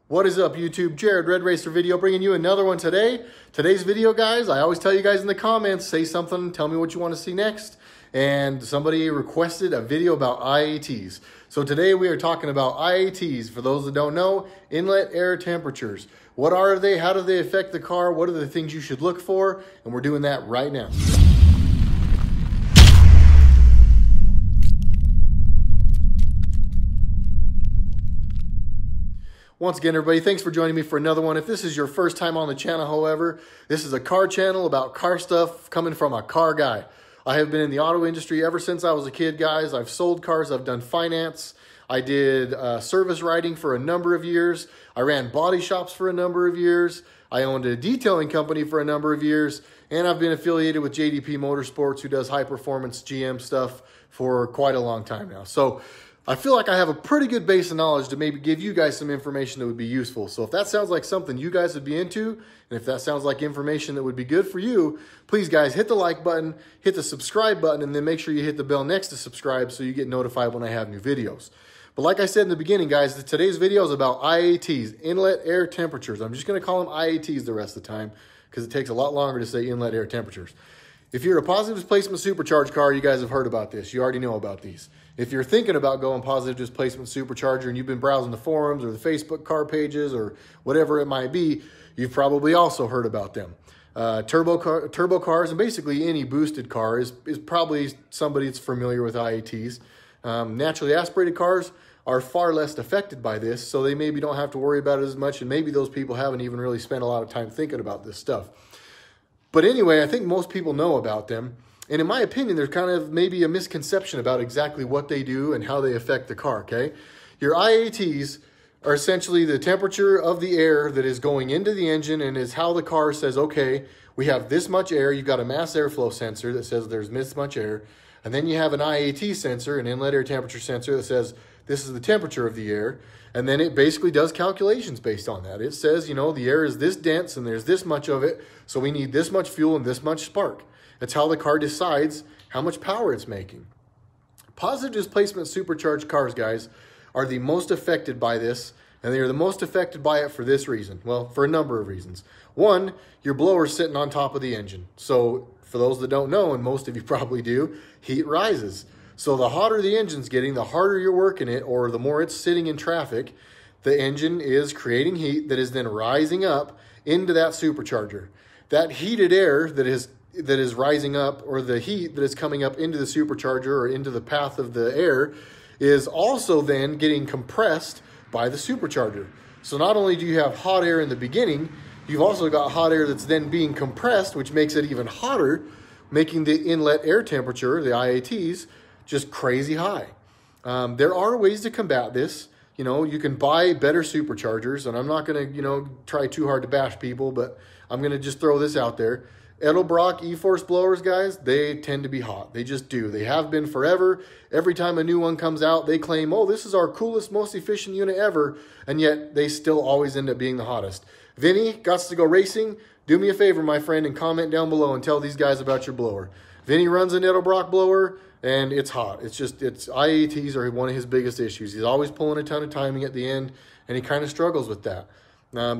What is up, YouTube? Jared, RedRacer video, bringing you another one today. Today's video, guys, I always tell you guys in the comments, say something, tell me what you want to see next. And somebody requested a video about IATs. So today we are talking about IATs. For those that don't know, inlet air temperatures. What are they? How do they affect the car? What are the things you should look for? And we're doing that right now. Once again, everybody, thanks for joining me for another one. If this is your first time on the channel, however, this is a car channel about car stuff coming from a car guy. I have been in the auto industry ever since I was a kid, guys. I've sold cars. I've done finance. I did service writing for a number of years. I ran body shops for a number of years. I owned a detailing company for a number of years. And I've been affiliated with JDP Motorsports, who does high-performance GM stuff for quite a long time now. So I feel like I have a pretty good base of knowledge to maybe give you guys some information that would be useful. So if that sounds like something you guys would be into, and if that sounds like information that would be good for you, please, guys, hit the like button, hit the subscribe button, and then make sure you hit the bell next to subscribe so you get notified when I have new videos. But like I said in the beginning, guys, today's video is about IATs, inlet air temperatures. I'm just going to call them IATs the rest of the time because it takes a lot longer to say inlet air temperatures. If you're a positive displacement supercharged car, you guys have heard about this. You already know about these. If you're thinking about going positive displacement supercharger and you've been browsing the forums or the Facebook car pages or whatever it might be, you've probably also heard about them. Turbo cars and basically any boosted car is probably somebody that's familiar with IATs. Naturally aspirated cars are far less affected by this, so they maybe don't have to worry about it as much, and maybe those people haven't even really spent a lot of time thinking about this stuff. But anyway, I think most people know about them. And in my opinion, there's kind of maybe a misconception about exactly what they do and how they affect the car, okay? Your IATs are essentially the temperature of the air that is going into the engine and is how the car says, okay, we have this much air. You've got a mass airflow sensor that says there's this much air. And then you have an IAT sensor, an inlet air temperature sensor that says this is the temperature of the air. And then it basically does calculations based on that. It says, you know, the air is this dense and there's this much of it, so we need this much fuel and this much spark. That's how the car decides how much power it's making. Positive displacement supercharged cars, guys, are the most affected by this, and they are the most affected by it for this reason. Well, for a number of reasons. One, your blower's sitting on top of the engine. So for those that don't know, and most of you probably do, heat rises. So the hotter the engine's getting, the harder you're working it, or the more it's sitting in traffic, the engine is creating heat that is then rising up into that supercharger. That heated air that is rising up, or the heat that is coming up into the supercharger or into the path of the air, is also then getting compressed by the supercharger. So not only do you have hot air in the beginning, you've also got hot air that's then being compressed, which makes it even hotter, making the inlet air temperature, the IATs, just crazy high. There are ways to combat this. You know, you can buy better superchargers, and I'm not going to, you know, try too hard to bash people, but I'm going to just throw this out there. Edelbrock E-Force blowers, guys, they tend to be hot. They just do. They have been forever. Every time a new one comes out, they claim, oh, this is our coolest, most efficient unit ever, and yet they still always end up being the hottest. Vinny, Gots to Go Racing, do me a favor, my friend, and comment down below and tell these guys about your blower. Vinny runs an Edelbrock blower, and it's hot. It's IATs are one of his biggest issues. He's always pulling a ton of timing at the end, and he kind of struggles with that.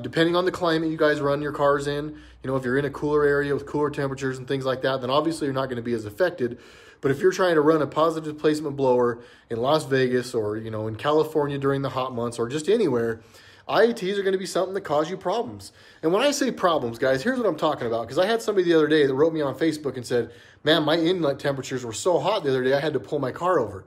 Depending on the climate you guys run your cars in, you know, if you're in a cooler area with cooler temperatures and things like that, then obviously you're not going to be as affected. But if you're trying to run a positive displacement blower in Las Vegas or, you know, in California during the hot months or just anywhere, IATs are going to be something that cause you problems. And when I say problems, guys, here's what I'm talking about. Because I had somebody the other day that wrote me on Facebook and said, man, my inlet temperatures were so hot the other day I had to pull my car over.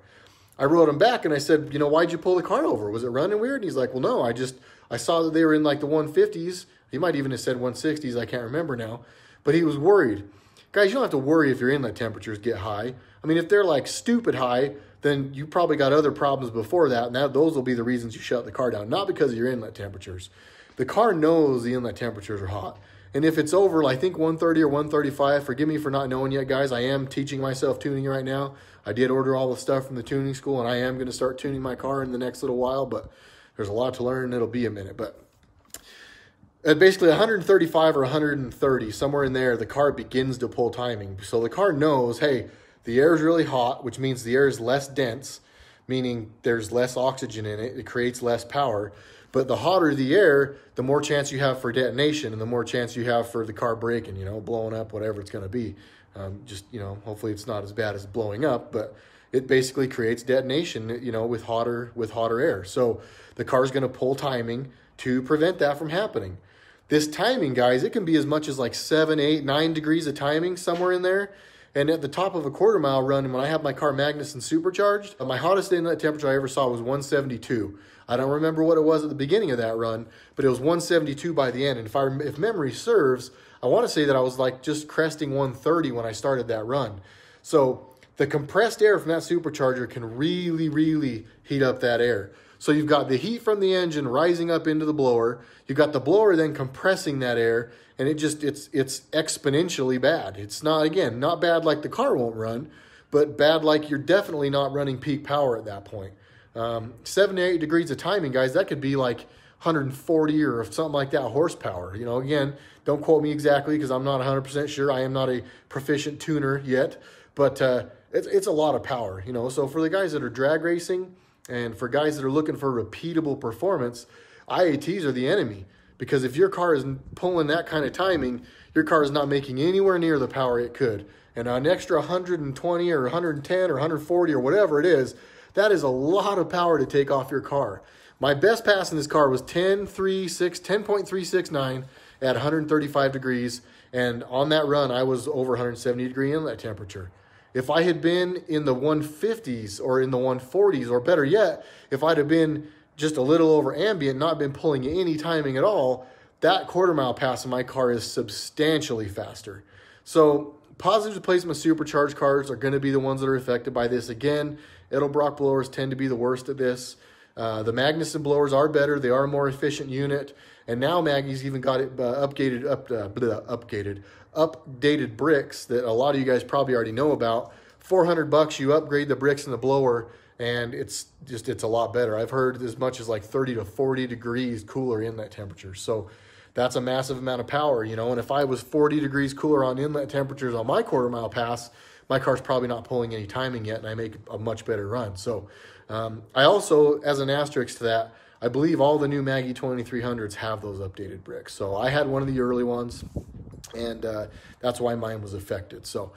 I wrote him back and I said, you know, why'd you pull the car over? Was it running weird? And he's like, well, no, I saw that they were in like the 150s. He might even have said 160s. I can't remember now. But he was worried. Guys, you don't have to worry if your inlet temperatures get high. I mean, if they're like stupid high, then you probably got other problems before that. And those will be the reasons you shut the car down, not because of your inlet temperatures. The car knows the inlet temperatures are hot. And if it's over, I think 130 or 135, forgive me for not knowing yet, guys. I am teaching myself tuning right now. I did order all the stuff from the tuning school, and I am going to start tuning my car in the next little while, but there's a lot to learn, and it'll be a minute. But at basically 135 or 130, somewhere in there, the car begins to pull timing. So the car knows, hey, the air is really hot, which means the air is less dense, meaning there's less oxygen in it. It creates less power. But the hotter the air, the more chance you have for detonation and the more chance you have for the car breaking, you know, blowing up, whatever it's going to be. Just, you know, hopefully it's not as bad as blowing up, but it basically creates detonation, you know, with hotter air. So the car's going to pull timing to prevent that from happening. This timing, guys, it can be as much as like 7, 8, 9 degrees of timing, somewhere in there. And at the top of a quarter-mile run, when I have my car Magnuson Supercharged, my hottest inlet temperature I ever saw was 172. I don't remember what it was at the beginning of that run, but it was 172 by the end. And if memory serves, I want to say that I was like just cresting 130 when I started that run. So the compressed air from that supercharger can really, really heat up that air. So you've got the heat from the engine rising up into the blower. You've got the blower then compressing that air, and it's exponentially bad. It's not, again, not bad like the car won't run, but bad like you're definitely not running peak power at that point. 7 to 8 degrees of timing, guys, that could be like 140 or something like that horsepower. You know, again, don't quote me exactly because I'm not 100% sure. I am not a proficient tuner yet, but it's a lot of power, you know. So for the guys that are drag racing and for guys that are looking for repeatable performance, IATs are the enemy, because if your car is pulling that kind of timing, your car is not making anywhere near the power it could. And an extra 120 or 110 or 140 or whatever it is, that is a lot of power to take off your car. My best pass in this car was 10.369 at 135 degrees. And on that run, I was over 170 degree inlet temperature. If I had been in the 150s or in the 140s, or better yet, if I'd have been just a little over ambient, not been pulling any timing at all, that quarter-mile pass in my car is substantially faster. So positive displacement supercharged cars are going to be the ones that are affected by this. Again, Edelbrock blowers tend to be the worst at this. The Magnuson blowers are better. They are a more efficient unit. And now Maggie's even got it updated bricks that a lot of you guys probably already know about. $400, you upgrade the bricks in the blower, and it's a lot better. I've heard as much as like 30 to 40 degrees cooler inlet temperature. So that's a massive amount of power, you know. And if I was 40 degrees cooler on inlet temperatures on my quarter-mile pass, my car's probably not pulling any timing yet, and I make a much better run. So I also, as an asterisk to that, I believe all the new Maggie 2300s have those updated bricks. So I had one of the early ones, and that's why mine was affected. So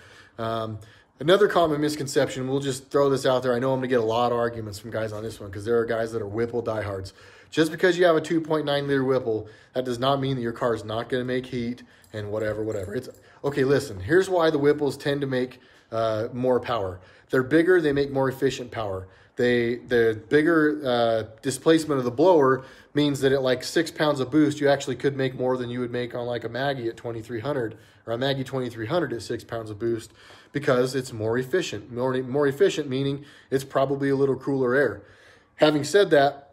another common misconception, we'll just throw this out there. I know I'm going to get a lot of arguments from guys on this one because there are guys that are Whipple diehards. Just because you have a 2.9 liter Whipple, that does not mean that your car is not going to make heat and whatever. It's okay. Listen, here's why the Whipples tend to make more power. They're bigger. They make more efficient power. The bigger displacement of the blower means that at like 6 pounds of boost, you actually could make more than you would make on like a Maggie at 2300 or a Maggie 2300 at 6 pounds of boost, because it's more efficient. More efficient meaning it's probably a little cooler air. Having said that,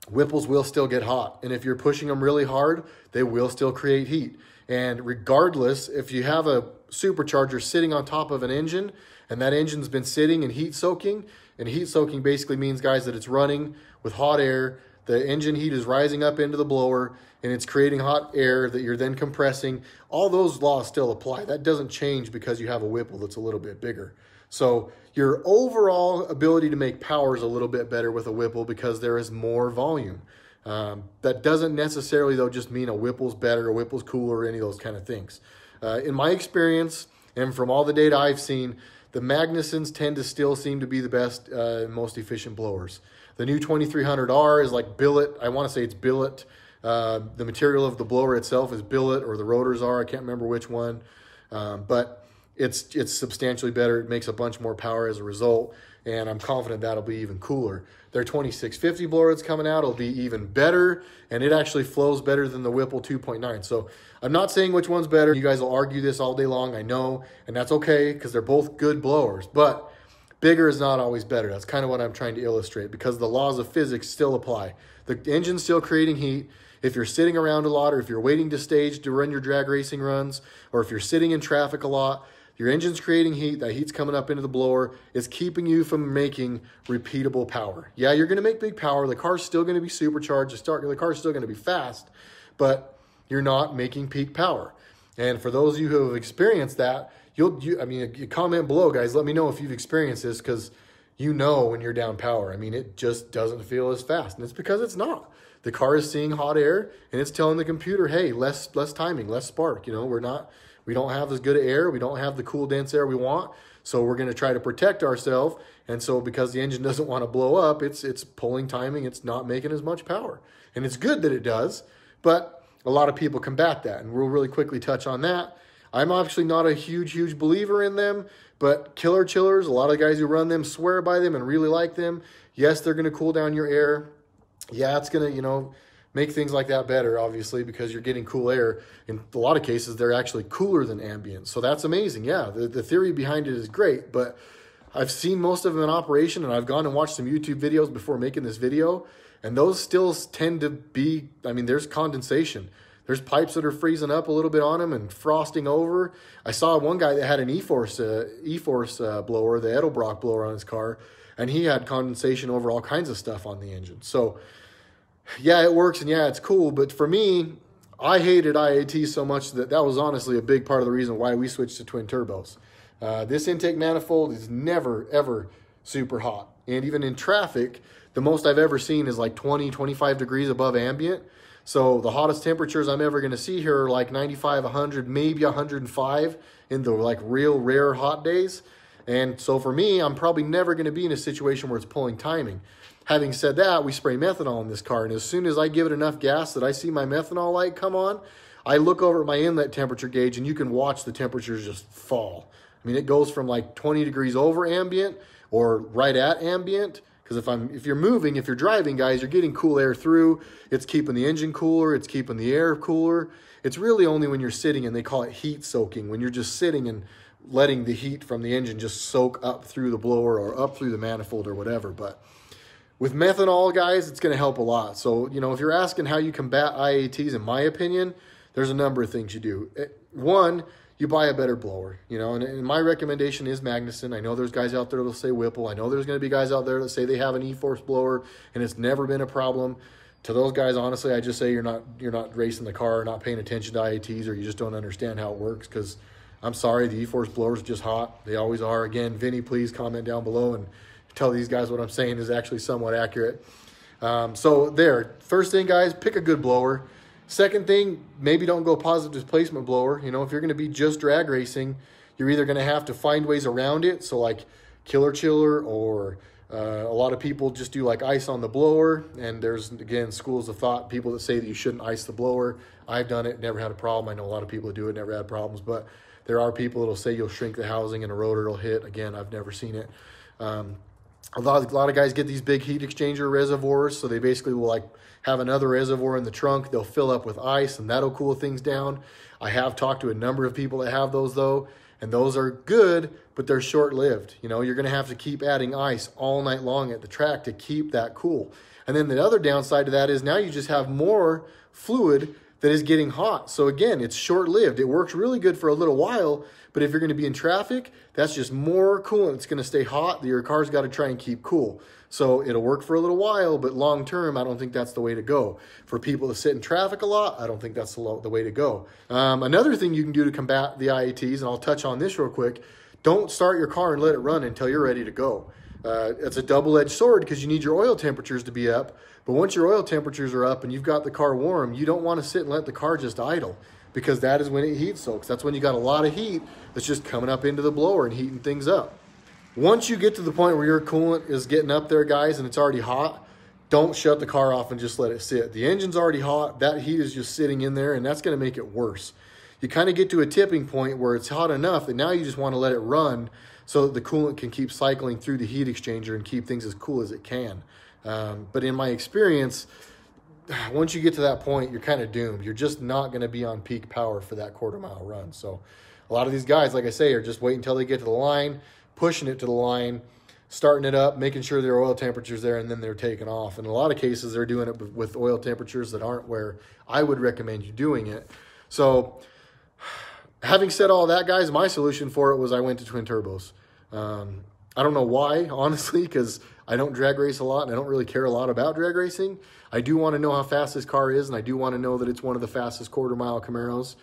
Whipples will still get hot. And if you're pushing them really hard, they will still create heat. And regardless, if you have a supercharger sitting on top of an engine and that engine's been sitting and heat soaking, and heat soaking basically means, guys, that it's running with hot air, the engine heat is rising up into the blower, and it's creating hot air that you're then compressing. All those laws still apply. That doesn't change because you have a Whipple that's a little bit bigger. So your overall ability to make power is a little bit better with a Whipple because there is more volume. That doesn't necessarily, though, just mean a Whipple's better, a Whipple's cooler, or any of those kind of things. In my experience, and from all the data I've seen, the Magnusons tend to still seem to be the best and most efficient blowers. The new 2300R is like billet. I want to say it's billet. The material of the blower itself is billet, or the rotors are. I can't remember which one. But it's substantially better. It makes a bunch more power as a result, and I'm confident that'll be even cooler. Their 2650 blower that's coming out will be even better, and it actually flows better than the Whipple 2.9. So I'm not saying which one's better. You guys will argue this all day long, I know, and that's okay because they're both good blowers. But bigger is not always better. That's kind of what I'm trying to illustrate, because the laws of physics still apply. The engine's still creating heat. If you're sitting around a lot, or if you're waiting to stage to run your drag racing runs, or if you're sitting in traffic a lot, your engine's creating heat. That heat's coming up into the blower. It's keeping you from making repeatable power. Yeah, you're going to make big power. The car's still going to be supercharged. The car's still going to be fast, but you're not making peak power. And for those of you who have experienced that, I mean, you comment below, guys. Let me know if you've experienced this, because you know when you're down power. I mean, it just doesn't feel as fast, and it's because it's not. The car is seeing hot air, and it's telling the computer, hey, less timing, less spark. You know, we don't have as good air, we don't have the cool, dense air we want, so we're going to try to protect ourselves. And so because the engine doesn't want to blow up, it's pulling timing, it's not making as much power. And it's good that it does, but a lot of people combat that, and we'll really quickly touch on that. I'm actually not a huge believer in them, but killer chillers, a lot of guys who run them swear by them and really like them. Yes, they're going to cool down your air. Yeah, it's going to, you know, make things like that better, obviously, because you're getting cool air. In a lot of cases, they're actually cooler than ambient. So that's amazing. Yeah, the theory behind it is great, but I've seen most of them in operation, and I've gone and watched some YouTube videos before making this video, and those still tend to be, I mean, there's condensation. There's pipes that are freezing up a little bit on them and frosting over. I saw one guy that had an E-Force blower, the Edelbrock blower on his car, and he had condensation over all kinds of stuff on the engine. So yeah, it works, and yeah, it's cool. But for me, I hated IATs so much that was honestly a big part of the reason why we switched to twin turbos. This intake manifold is never, ever super hot. And even in traffic, the most I've ever seen is like 20, 25 degrees above ambient. So the hottest temperatures I'm ever going to see here are like 95, 100, maybe 105 in the like real rare hot days. And so for me, I'm probably never going to be in a situation where it's pulling timing. Having said that, we spray methanol in this car, and as soon as I give it enough gas that I see my methanol light come on, I look over at my inlet temperature gauge, and you can watch the temperatures just fall. I mean, it goes from like 20 degrees over ambient or right at ambient, because if you're moving, if you're driving, guys, you're getting cool air through. It's keeping the engine cooler. It's keeping the air cooler. It's really only when you're sitting, and they call it heat soaking, when you're just sitting and letting the heat from the engine just soak up through the blower or up through the manifold or whatever. But with methanol, guys, it's going to help a lot. So, you know, if you're asking how you combat IATs, in my opinion, there's a number of things you do. One, you buy a better blower, you know, and my recommendation is Magnuson. I know there's guys out there that'll say Whipple. I know there's going to be guys out there that say they have an E-Force blower and it's never been a problem. To those guys, honestly, I just say you're not racing the car, not paying attention to IATs, or you just don't understand how it works, because I'm sorry, the E-Force blowers are just hot. They always are. Again, Vinny, please comment down below and tell these guys what I'm saying is actually somewhat accurate. So there, first thing, guys, pick a good blower. Second thing, maybe don't go positive displacement blower. You know, if you're going to be just drag racing, you're either going to have to find ways around it. So like killer chiller, or a lot of people just do like ice on the blower. And there's, again, schools of thought, people that say that you shouldn't ice the blower. I've done it, never had a problem. I know a lot of people that do it, never had problems. But there are people that'll say you'll shrink the housing and a rotor will hit. Again, I've never seen it. A lot of guys get these big heat exchanger reservoirs, so they basically will like have another reservoir in the trunk. They'll fill up with ice, and that'll cool things down. I have talked to a number of people that have those, though, and those are good, but they're short-lived. You know, you're going to have to keep adding ice all night long at the track to keep that cool. And then the other downside to that is now you just have more fluid that is getting hot. So again, it's short-lived. It works really good for a little while, but if you're going to be in traffic, that's just more coolant. It's going to stay hot. Your car's got to try and keep cool. So it'll work for a little while, but long-term, I don't think that's the way to go. For people that sit in traffic a lot, I don't think that's the way to go. Another thing you can do to combat the IATs, and I'll touch on this real quick, don't start your car and let it run until you're ready to go. It's a double-edged sword because you need your oil temperatures to be up. But once your oil temperatures are up and you've got the car warm, you don't want to sit and let the car just idle, because that is when it heat soaks. That's when you got a lot of heat that's just coming up into the blower and heating things up. Once you get to the point where your coolant is getting up there, guys, and it's already hot, don't shut the car off and just let it sit. The engine's already hot. That heat is just sitting in there, and that's going to make it worse. You kind of get to a tipping point where it's hot enough that now you just want to let it run so that the coolant can keep cycling through the heat exchanger and keep things as cool as it can. But in my experience, once you get to that point, you're kind of doomed. You're just not going to be on peak power for that quarter-mile run. So a lot of these guys, like I say, are just waiting until they get to the line, pushing it to the line, starting it up, making sure their oil temperature's there, and then they're taking off. In a lot of cases, they're doing it with oil temperatures that aren't where I would recommend you doing it. So having said all that, guys, my solution for it was I went to twin turbos. I don't know why, honestly, because I don't drag race a lot and I don't really care a lot about drag racing. I do want to know how fast this car is, and I do want to know that it's one of the fastest quarter-mile Camaros,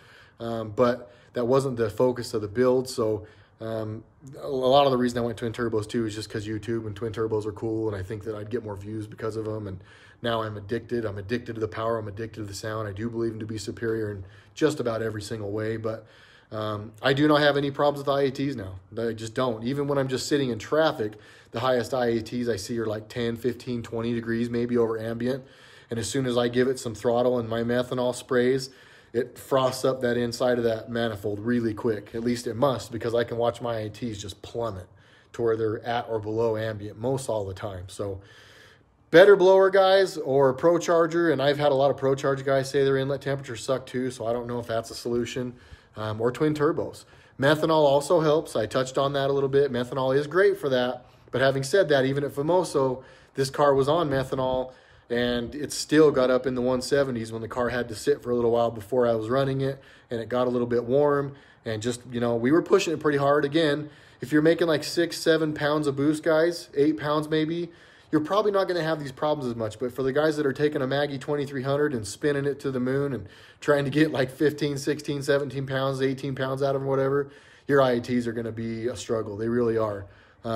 but that wasn't the focus of the build. So A lot of the reason I went twin turbos too is just because YouTube and twin turbos are cool, and I think that I'd get more views because of them. And now I'm addicted. I'm addicted to the power. I'm addicted to the sound. I do believe them to be superior in just about every single way. But I do not have any problems with IATs now. I just don't. Even when I'm just sitting in traffic, the highest IATs I see are like 10, 15, 20 degrees maybe over ambient. And as soon as I give it some throttle and my methanol sprays, it frosts up that inside of that manifold really quick. At least it must, because I can watch my IATs just plummet to where they're at or below ambient most all the time. So better blower guys or ProCharger, and I've had a lot of ProCharge guys say their inlet temperature suck too, so I don't know if that's a solution, or twin turbos. Methanol also helps. I touched on that a little bit. Methanol is great for that, but having said that, even at Famoso, this car was on methanol, and it still got up in the 170s when the car had to sit for a little while before I was running it, and it got a little bit warm, and just, you know, we were pushing it pretty hard. Again, if you're making like 6-7 pounds of boost, guys, 8 pounds maybe, you're probably not going to have these problems as much. But for the guys that are taking a Maggie 2300 and spinning it to the moon and trying to get like 15, 16, 17 pounds, 18 pounds out of them, whatever, your IATs are going to be a struggle. They really are.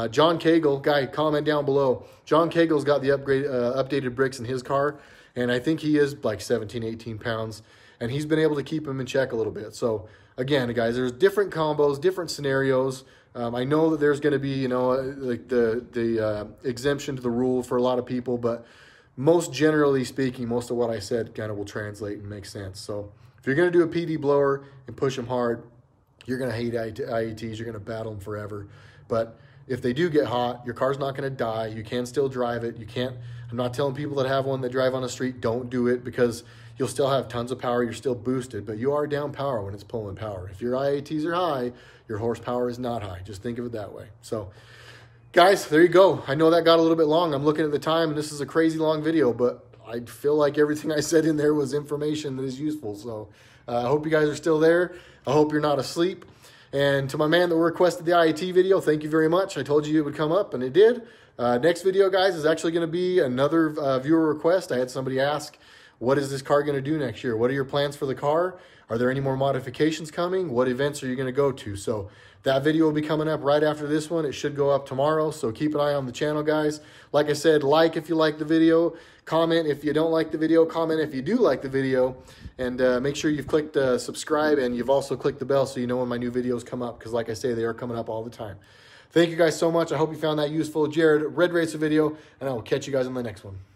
John Cagle, guy, comment down below. John Cagle's got the updated bricks in his car, and I think he is like 17, 18 pounds, and he's been able to keep him in check a little bit. So again, guys, there's different combos, different scenarios. I know that there's going to be, you know, like the exemption to the rule for a lot of people, but most generally speaking, most of what I said kind of will translate and make sense. So if you're going to do a PD blower and push them hard, you're going to hate IATs. You're going to battle them forever. But if they do get hot, your car's not going to die. You can still drive it. You can't, I'm not telling people that have one that drive on the street, don't do it, because you'll still have tons of power. You're still boosted, but you are down power when it's pulling power. If your IATs are high, your horsepower is not high. Just think of it that way. So guys, there you go. I know that got a little bit long. I'm looking at the time, and this is a crazy long video, but I feel like everything I said in there was information that is useful. So I hope you guys are still there. I hope you're not asleep. And to my man that requested the IAT video, thank you very much. I told you it would come up, and it did. Next video, guys, is actually going to be another viewer request. I had somebody ask, what is this car going to do next year? What are your plans for the car? Are there any more modifications coming? What events are you going to go to? So that video will be coming up right after this one. It should go up tomorrow, so keep an eye on the channel, guys. Like I said, like if you like the video, comment if you don't like the video, comment if you do like the video, and make sure you've clicked subscribe, and you've also clicked the bell so you know when my new videos come up, because like I say, they are coming up all the time. Thank you guys so much. I hope you found that useful. Jared, RedRacer video, and I will catch you guys on the next one.